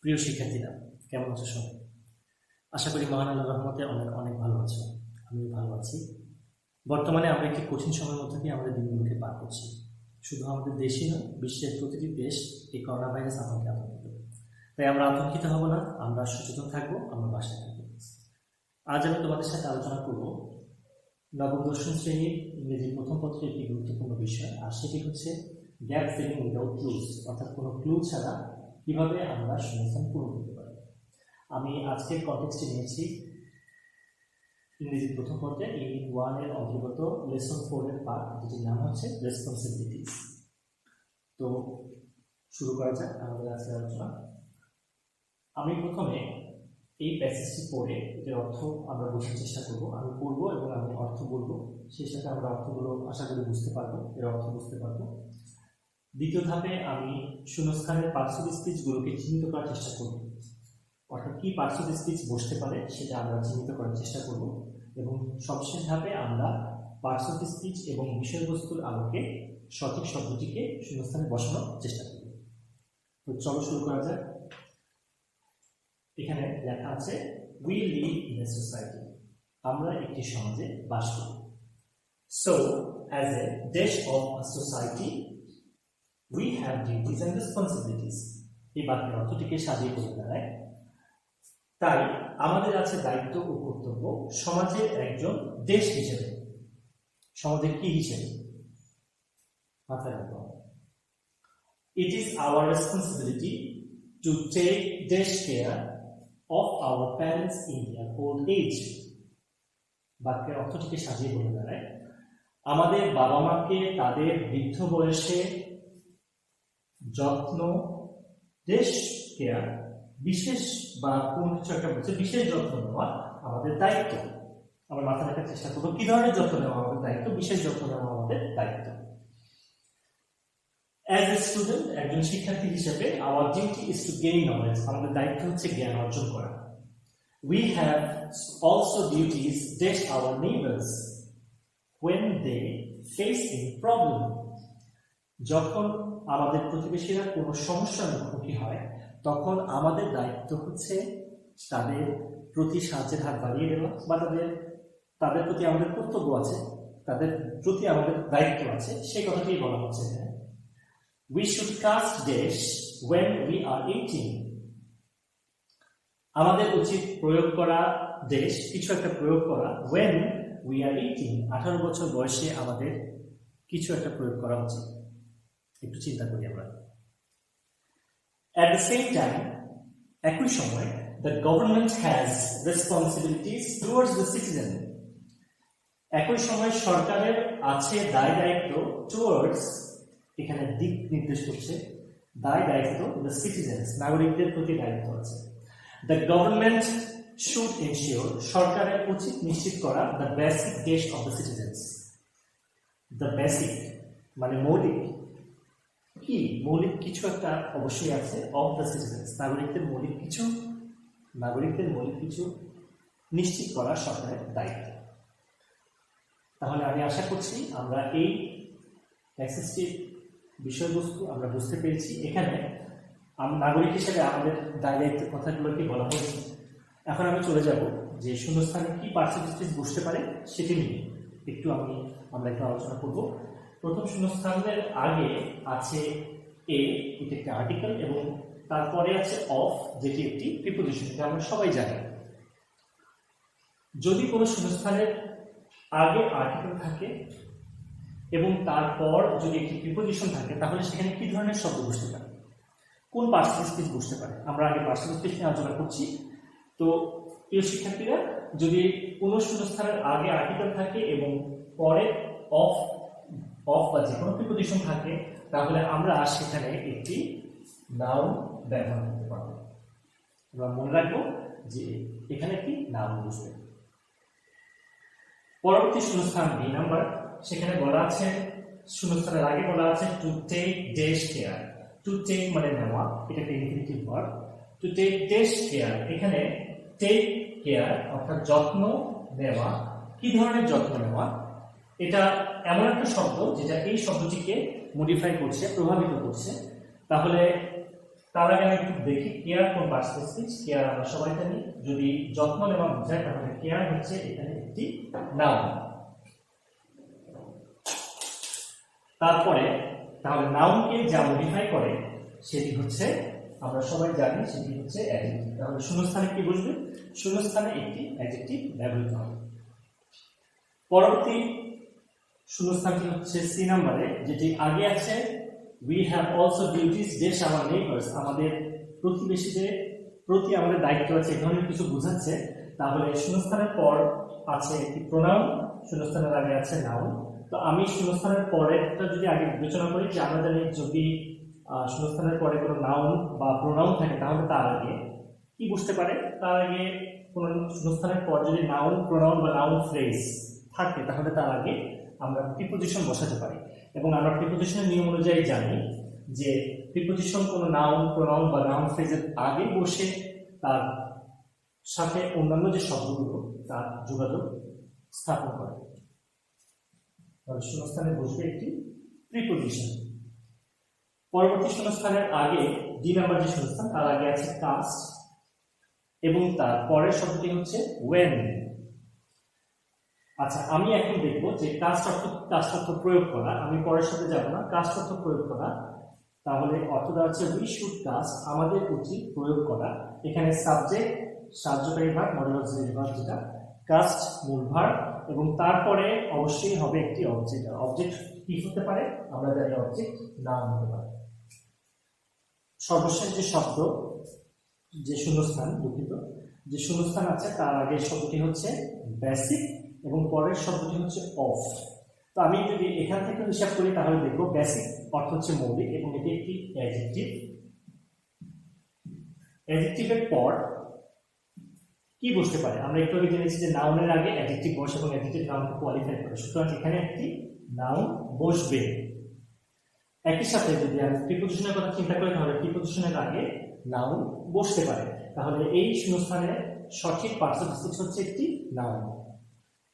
প্রিয় শিক্ষার্থীরা, কেমন আছো সবাই? আশা করি মহান আল্লাহর রহমতে অনেক অনেক ভালো আছো। আমিও ভালো আছি। বর্তমানে আমরা একটি কঠিন সময়ের মধ্যে দিয়ে আমাদের দিনগুলোকে পার করছি। শুধু আমাদের দেশই নয়, বিশ্বের প্রতিটি দেশ এই করোনা ভাইরাস আমাকে আতঙ্কিত। তাই আমরা আতঙ্কিত হব না, আমরা সচেতন থাকবো, আমরা বাসায় থাকবো। আজ আমি তোমাদের সাথে আলোচনা করব নবম দশম শ্রেণীর ইংরেজি প্রথম পত্রের একটি গুরুত্বপূর্ণ বিষয়, আর সেটি হচ্ছে গ্যাপ ফিলিং উইদাউট ক্লুজ, অর্থাৎ কোনো ক্লু ছাড়া কিভাবে আমরা শূন্যস্থান পূরণ করতে পারি। আমি আজকের কনটেক্সটে নিয়েছি ইংরেজি প্রথম পত্রে ইউনিট 1 এর অন্তর্গত লেসন 4 এর পার্ট, যেটির নাম হচ্ছে রেসপন্সিবিলিটিস। তো শুরু করা যাক আমাদের আজকের আলোচনা। আমি প্রথমে এই প্যাসেজটি পড়ে এর অর্থ আমরা বোঝার চেষ্টা করব। আমি পড়বো এবং আমি অর্থ বলবো, সেই সাথে আমরা অর্থগুলো আশা করি বুঝতে পারবো, এর অর্থ বুঝতে পারবো। দ্বিতীয় ধাপে আমি শূন্যস্থানের পার্টস অফ স্পিচগুলোকে চিহ্নিত করার চেষ্টা করব, অর্থাৎ কি পার্টস অফ স্পিচ বসতে পারে সেটা আমরা চিহ্নিত করার চেষ্টা করব, এবং সবশেষ ধাপে আমরা পার্টস অফ স্পিচ এবং বিষয়বস্তুর আলোকে সঠিক শব্দটিকে শূন্যস্থানে বসানোর চেষ্টা করব। তো চলো শুরু করা যাক। এখানে লেখা আছে we live in a society, আমরা একটি সমাজে বাস করি। So as a dash of a society we have duties and responsibilities। এই বাক্যের অর্থটিকে সাজিয়ে বলে দাঁড়ায়, তাই আমাদের আছে দায়িত্ব ও কর্তব্য সমাজের একজন দেশ হিসেবে। সমাজের কি হিসেবে? মাথায় রাখবো, it is our responsibility to take dash care of our parents in their old age। বাক্যের অর্থটিকে সাজিয়ে বলে দাঁড়ায়, আমাদের বাবা মাকে তাদের বৃদ্ধ বয়সে যত্ন, দেশ কেয়ার, বিশেষ বা কোন কিছু একটা বলছে, বিশেষ যত্ন নেওয়া আমাদের দায়িত্ব। আমরা মাথা রাখার চেষ্টা করবো কি ধরনের যত্ন নেওয়া আমাদের দায়িত্ব, বিশেষ যত্ন নেওয়া আমাদের দায়িত্ব। অ্যাজ এ স্টুডেন্ট, একজন শিক্ষার্থী হিসেবে our duty is to gain knowledge, আমাদের দায়িত্ব হচ্ছে জ্ঞান অর্জন করা। We have also duties dash our neighbours when they face any problem। যখন আমাদের প্রতিবেশীরা কোনো সমস্যার মুখোমুখি হয়, তখন আমাদের দায়িত্ব হচ্ছে তাদের প্রতি সাহায্যের হাত বাড়িয়ে দেওয়া, বা তাদের প্রতি আমাদের কর্তব্য আছে, তাদের প্রতি আমাদের দায়িত্ব আছে, সেই কথাটি বলা হচ্ছে এখানে। We should cast dash when we are 18। আমাদের উচিত প্রয়োগ করা ড্যাশ, কিছু একটা প্রয়োগ করা, when we are 18, 18 বছর বয়সে আমাদের কিছু একটা প্রয়োগ করা উচিত। একটু চিন্তা করি আমরা। At the same time, একই সময় the government has responsibilities towards the citizen। একই সময় সরকারের আছে দায় দায়িত্ব towards, এখানে দিক নির্দেশ করছে, দায় দায়িত্ব the citizens, নাগরিকদের প্রতি দায়িত্ব আছে। The government should ensure, সরকারের উচিত নিশ্চিত করা the basic dash of the citizens। The basic মানে মৌলিক, কি মৌলিক কিছু একটা অবশ্যই আছে, অফ দ্য সিটিজেন্স, নাগরিকদের মৌলিক কিছু নিশ্চিত করা সরকারের দায়িত্ব। তাহলে আমি আশা করছি আমরা এই প্যাসেজটির বিষয়বস্তু আমরা বুঝতে পেরেছি। এখানে নাগরিক হিসেবে আমাদের দায় দায়িত্বের কথাগুলোকে বলা হয়েছে। এখন আমি চলে যাব যে শূন্যস্থানে কি পার্টস অফ স্পিচ বসতে পারে সেটি নিয়ে আমরা একটু আলোচনা করব। প্রথম শূন্যস্থানের আগে আছে এ, এটি একটি আর্টিকেল, এবং তারপরে আছে অফ, যেটি একটি প্রিপোজিশন, এটা আমরা সবাই জানি। যদি কোনো শূন্যস্থানের আগে আর্টিকেল থাকে এবং তারপর যদি একটি প্রিপোজিশন থাকে, তাহলে সেখানে কি ধরনের শব্দ বসতে পারে, কোন পার্টস অফ স্পিচ বসতে পারে? আমরা আগে পার্টস অফ স্পিচ নিয়ে আলোচনা করছি। তো প্রিয় শিক্ষার্থীরা, যদি কোনো শূন্যস্থানের আগে আর্টিকেল থাকে এবং পরে অফ বা যে কোনো প্রিপোজিশন থাকে, তাহলে আমরা সেখানে একটি নাউন ব্যবহার করতে পারবো। আমরা মনে রাখবো যে এখানে একটি নাউন বসবে। পরবর্তী শূন্যস্থান বি নাম্বার, সেখানে বলা আছে, শূন্যস্থানের আগে বলা আছে to take dash care. To take মানে নেওয়া, এটা একটা infinitive verb. To take dash care, এখানে টেক কেয়ার অর্থাৎ যত্ন নেওয়া। কি ধরনের যত্ন নেওয়া? এটা এমন একটা শব্দ যেটা এই শব্দটিকে মডিফাই করছে, প্রভাবিত করছে। তাহলে তার আগে আমি একটু দেখি কেয়ার কোন পার্সিবল স্পিচ। কেয়ার আমরা সবাই জানি, যদি যত্ন নেওয়া বোঝায় তাহলে কেয়ার হচ্ছে এখানে একটি নাউন। তারপরে তাহলে নাউনকে যা মডিফাই করে সেটি হচ্ছে আমরা সবাই জানি, সেটি হচ্ছে অ্যাডজেক্টিভ। তাহলে শূন্যস্থানে কি বসবে? শূন্যস্থানে একটি অ্যাডজেক্টিভ ব্যবহৃত হবে। পরবর্তী শূন্যস্থানটি হচ্ছে সি নাম্বারে, যেটি আগে আছে we have also duties dash our neighbours, আমাদের প্রতিবেশীদের প্রতি আমাদের দায়িত্ব আছে, এই ধরনের কিছু বোঝাচ্ছে। তাহলে শূন্যস্থানের পর আছে একটি প্রোনাউন, শূন্যস্থানের আগে আছে নাউন। তো আমি শূন্যস্থানের পরেরটা যদি আগে বিবেচনা করি, যে আমরা জানি যদি শূন্যস্থানের পরে কোনো নাউন বা প্রোনাউন থাকে তাহলে তার আগে কি বুঝতে পারে? তার আগে কোনো শূন্যস্থানের পর যদি নাউন, প্রোনাউন বা নাউন ফ্রেজ থাকে তাহলে তার আগে আমরা প্রিপোজিশন বসাতে পারি। এবং আমরা প্রিপোজিশনের নিয়ম অনুযায়ী জানি যে প্রিপোজিশন কোনো নাউন, প্রোনাউন বা নাউন ফ্রেজের আগে বসে তার সাথে অন্যান্য যে শব্দগুলো তার যোগাযোগ স্থাপন করে। তাহলে শূন্যস্থানে বসবে একটি প্রিপোজিশন। পরবর্তী শূন্যস্থানের আগে ডি নাম্বার যে শূন্যস্থান, তার আগে আছে কাস্ট এবং তার পরের শব্দটি হচ্ছে ওয়েন। আচ্ছা, আমি এখন দেখবো যে কাস্ট অর্থ প্রয়োগ করা। আমি পরের সাথে যাব না, কাস্ট অর্থ প্রয়োগ করা। তাহলে অর্থ দেওয়া হচ্ছে উই শুড কাস্ট, আমাদের উচিত প্রয়োগ করা। এখানে সাবজেক্ট সাহায্যকারী ভার্ব, মডেল অক্সিলারি ভার্ব যেটা, কাস্ট মূল ভার্ব, এবং তারপরে অবশ্যই হবে একটি অবজেক্ট। অবজেক্ট কি হতে পারে? আমরা জানি অবজেক্ট নাউন হতে পারে। সর্বশেষ যে শব্দ, যে শূন্যস্থান, দুঃখিত, যে শূন্যস্থান আছে তার আগে শব্দটি হচ্ছে বেসিক এবং পরের শব্দটি হচ্ছে অফ। তো আমি যদি এখান থেকে হিসাব করি তাহলে দেখবো বেসিক অর্থ হচ্ছে মৌলিক এবং এটি একটি অ্যাডজেক্টিভ। অ্যাডজেক্টিভের পর কি বসতে পারে? আমরা একটু আগে জেনেছি যে নাউনের আগে অ্যাডজেক্টিভ বসে এবং অ্যাডজেক্টিভ নাউনকে কোয়ালিফাই করে, সুতরাং এখানে একটি নাউন বসবে। একই সাথে যদি আমি প্রিপোজিশনের কথা চিন্তা করি তাহলে প্রিপোজিশনের আগে নাউন বসতে পারে। তাহলে এই শূন্যস্থানে সঠিক পার্সিবল স্পিচ হচ্ছে একটি নাউন।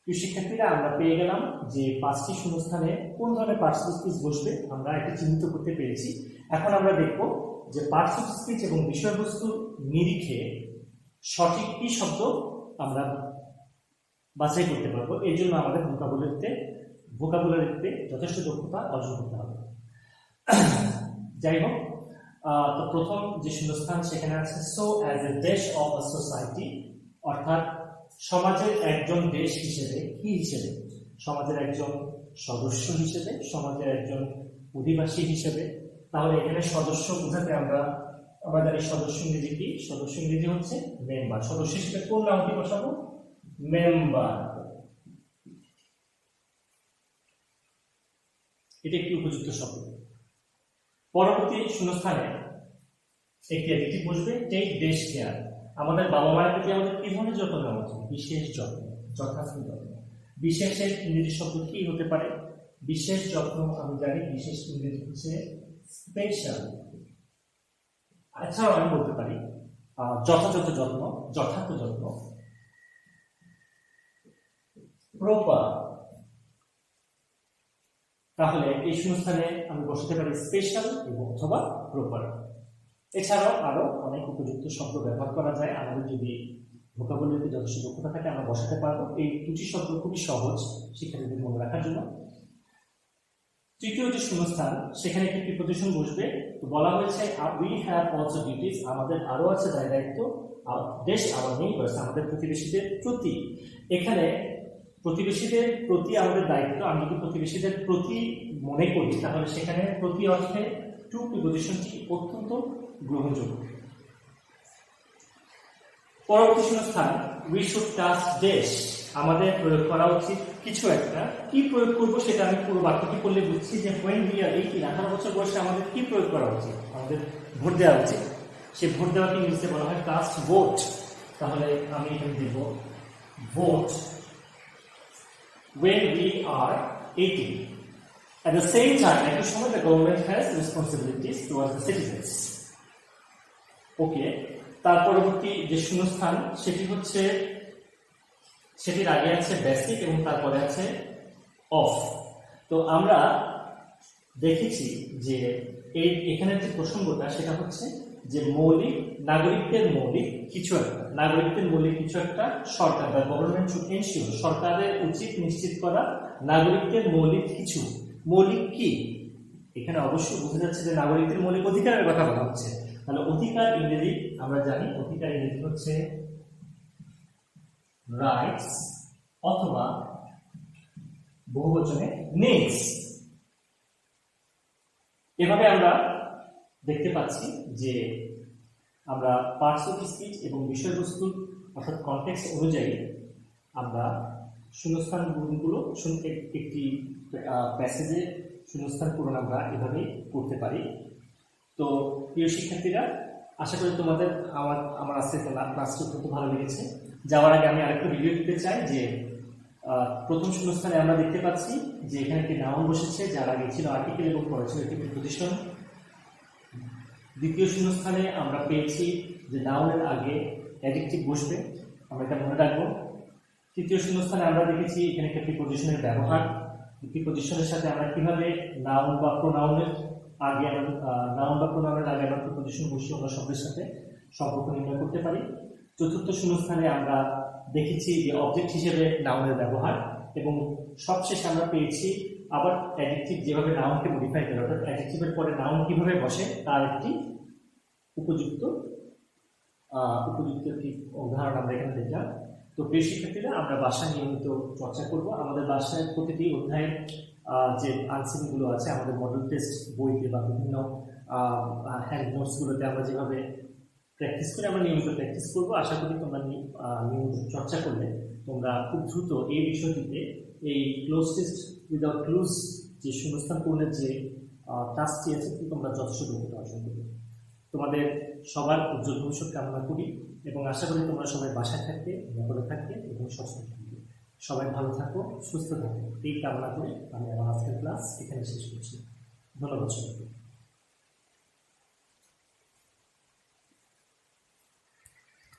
প্রিয় শিক্ষার্থীরা, আমরা পেয়ে গেলাম যে 5টি শূন্যস্থানে কোন ধরনের পার্সিবল স্পিচ বসবে আমরা এটি চিহ্নিত করতে পেরেছি। এখন আমরা দেখব যে পার্সিবল স্পিচ এবং বিষয়বস্তুর নিরিখে সঠিক কি শব্দ আমরা বাছাই করতে পারবো। এই জন্য আমাদের ভোকাবুলারিতে যথেষ্ট দক্ষতা অর্জন করতে হবে। যাই হোক, তো প্রথম যে শূন্যস্থান সেখানে আছে সো অ্যাজ এ দেশ অফ আ সোসাইটি, অর্থাৎ সমাজের একজন দেশ হিসেবে। কি হিসেবে? সমাজের একজন সদস্য হিসেবে, সমাজের একজন অধিবাসী হিসেবে। তাহলে এখানে সদস্য বোঝাতে আমরা জানি সদস্য ইংরেজি কি? সদস্য ইংরেজি হচ্ছে মেম্বার। সদস্য হিসেবে কোন নামটি বসাবো? মেম্বার। এটি একটি উপযুক্ত শব্দ। পরবর্তী শূন্যস্থানে একটি অ্যাডজেক্টিভ বসবে টেক ড্যাশ কেয়ার, আমাদের বাবা মায়ের প্রতি আমাদের কি ধরনের যত্ন নেওয়া উচিত? বিশেষ যত্ন, যথার্থ যত্ন। বিশেষের ইংরেজি শব্দ কি হতে পারে? বিশেষ যত্ন আমি জানি বিশেষ ইংরেজি হচ্ছে স্পেশাল। এছাড়াও আমি বলতে পারি যথাযথ যত্ন, যথার্থ যত্ন, প্রপার। তাহলে এই শূন্যস্থানে আমি বসাতে পারি স্পেশাল এবং অথবা প্রপার। এছাড়াও আরো অনেক উপযুক্ত শব্দ ব্যবহার করা যায়। আমাদের যদি ভোকাবুলারিতে যথেষ্ট দক্ষতা থাকে আমরা বসাতে পারবো। এই দুটি শব্দ খুবই সহজ শিক্ষার্থীদের মনে রাখার জন্য। তৃতীয় যে শূন্যস্থান সেখানে একটি প্রিপোজিশন বসবে। তো বলা হয়েছে উই হ্যাভ অলসো ডিউটিস, আমাদের আরো আছে দায় দায়িত্ব, দেশ আওয়ার নেইবার্স, আমাদের প্রতিবেশীদের প্রতি। এখানে প্রতিবেশীদের প্রতি আমাদের দায়িত্ব, আমি যদি প্রতিবেশীদের প্রতি মনে করি তাহলে সেখানে প্রতি অর্থে টু প্রিপোজিশনটি অত্যন্ত গ্রহণযোগ্য। পরবর্তী শূন্যস্থান উই শুড টাচ ড্যাশ, আমাদের প্রয়োগ করা উচিত কিছু একটা। কি প্রয়োগ করব সেটা আমি পুরো বাক্যটি পড়লে বুঝছি যে when we are 18 বছর বয়সে আমাদের কি প্রয়োগ করা উচিত? আমাদের ভোট দেওয়া উচিত। সে ভোট দেওয়াকে ইংরেজিতে বলা হয় কাস্ট ভোট। তাহলে আমি এখানে দেব vote when we are 18. At the same time, একই সময় the government has responsibilities towards the citizens. ওকে, তার পরবর্তী যে শূন্যস্থান সেটি হচ্ছে, সেটির আগে আছে বেসিক এবং তারপরে আছে অফ। তো আমরা দেখেছি যে এখানে যে প্রসঙ্গটা সেটা হচ্ছে যে মৌলিক নাগরিকদের মৌলিক কিছু একটা, নাগরিকদের মৌলিক কিছু একটা সরকার বা গভর্নমেন্ট শুড এনশিওর, সরকারের উচিত নিশ্চিত করা নাগরিকদের মৌলিক কিছু। মৌলিক কি? এখানে অবশ্যই বোঝা যাচ্ছে যে নাগরিকদের মৌলিক অধিকারের কথা বলা হচ্ছে। তাহলে অধিকার ইংরেজি আমরা জানি, অধিকার ইংরেজি হচ্ছে রাইটস অথবা বহুবচনে নেমস। এভাবে আমরা দেখতে পাচ্ছি যে আমরা পার্টস অফ স্পিচ এবং বিষয়বস্তু অর্থাৎ কনটেক্সট অনুযায়ী আমরা শূন্যস্থান পূরণগুলো একটি প্যাসেজে শূন্যস্থান পূরণ আমরা এভাবেই করতে পারি। তো প্রিয় শিক্ষার্থীরা, আশা করি তোমাদের আমার আজকে ক্লাসটি খুব ভালো লেগেছে। যাওয়ার আগে আমি আরেকটু রিভিউ দিতে চাই যে প্রথম শূন্যস্থানে আমরা দেখতে পাচ্ছি যে এখানে একটি নাউন বসেছে, যার আগে ছিল আর্টিকেল এবং পরে ছিল একটি প্রিপজিশন। দ্বিতীয় শূন্যস্থানে আমরা পেয়েছি যে নাউনের আগে অ্যাডজেক্টিভ বসবে, আমরা এটা মনে রাখবো। তৃতীয় শূন্যস্থানে আমরা দেখেছি এখানে একটা প্রিপজিশনের ব্যবহার, প্রিপজিশনের সাথে আমরা কিভাবে নাউন বা প্রোনাউনের আগে আমরা প্রিপজিশন বসিয়ে আমরা শব্দের সাথে সম্পর্ক নির্ণয় করতে পারি। চতুর্থ শূন্যস্থানে আমরা দেখেছি যে অবজেক্ট হিসেবে নাউনের ব্যবহার, এবং সবশেষে আমরা পেয়েছি আবার অ্যাডজেক্টিভ যেভাবে নাউনকে মডিফাই করে, অর্থাৎ অ্যাডজেক্টিভের পরে নাউন কিভাবে বসে তার একটি উপযুক্ত একটি উদাহরণ আমরা এখানে দেখলাম। তো প্রিয় শিক্ষার্থীরা, আমরা বাসায় নিয়মিত চর্চা করব। আমাদের বাসায় প্রতিটি অধ্যায়ের যে আনসারগুলো আছে আমাদের মডেল টেস্ট বইতে বা বিভিন্ন হ্যান্ড নোটসগুলোতে আমরা যেভাবে প্র্যাকটিস করে আমরা নিয়মিত প্র্যাকটিস করবো। আশা করি তোমরা নিয়মিত চর্চা করলে তোমরা খুব দ্রুত এই বিষয়টিতে এই ক্লোজ টেস্ট উইদাউট ক্লুজ যে শূন্যস্থান পূরণের যে টাস্কটি আছে তোমরা যথেষ্ট দক্ষতা অর্জন করবে। তোমাদের সবার উজ্জ্বল ভবিষ্যৎ কামনা করি এবং আশা করি তোমরা সবাই বাসায় থাকবে, নিরাপদে থাকবে এবং সুস্থ থাকবে। সবাই ভালো থাকো, সুস্থ থাকো, এই কামনা করে আমি আমার আজকের ক্লাস এখানে শেষ করছি। ধন্যবাদ সবাইকে।